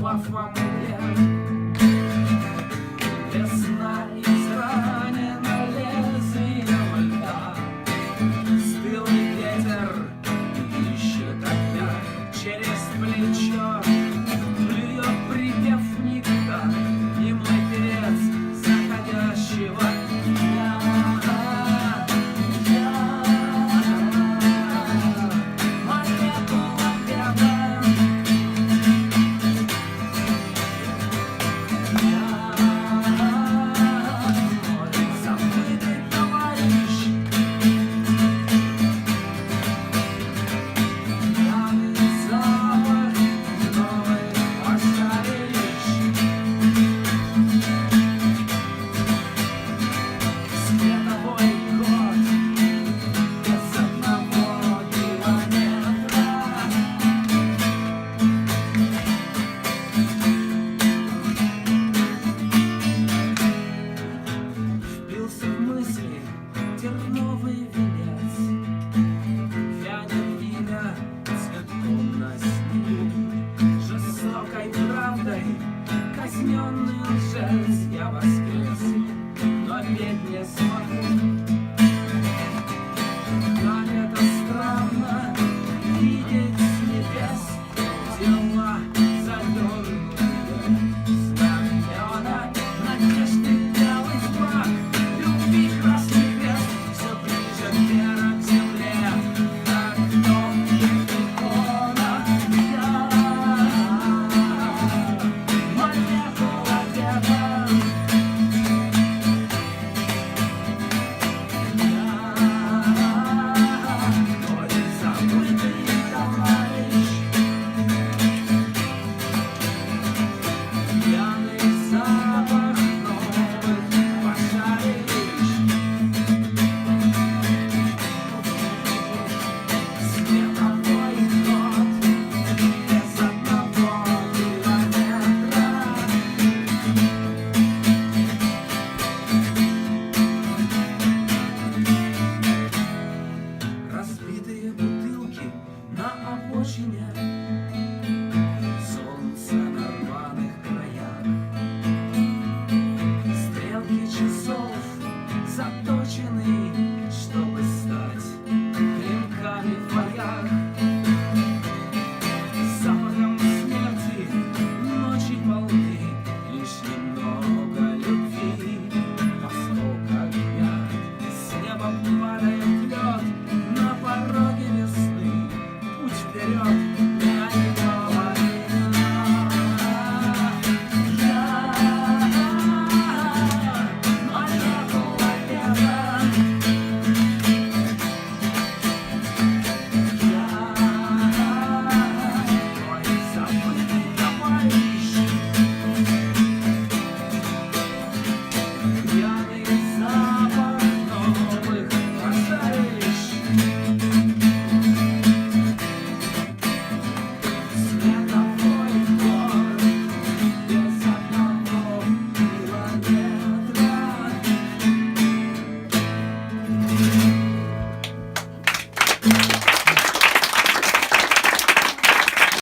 упав во мгле. Весна изранена лезвием льда, стылый ветер ищет огня через плечо, плюет припев никогда, и мой певец заходящего дня. Терновый венец вянет имя цветком на снегу. Жестокой правдой казненный лжец, я воскрес, но петь не смогу. Как это странно видеть с небес дела задернутые знамена, надежды белый флаг, любви красный. Солнце на рваных краях, стрелки часов заточены, чтобы стать клинками в боях. Запахом смерти ночи полны, лишь немного любви, восход огня. С неба падает лед на пороге весны, путь вперед.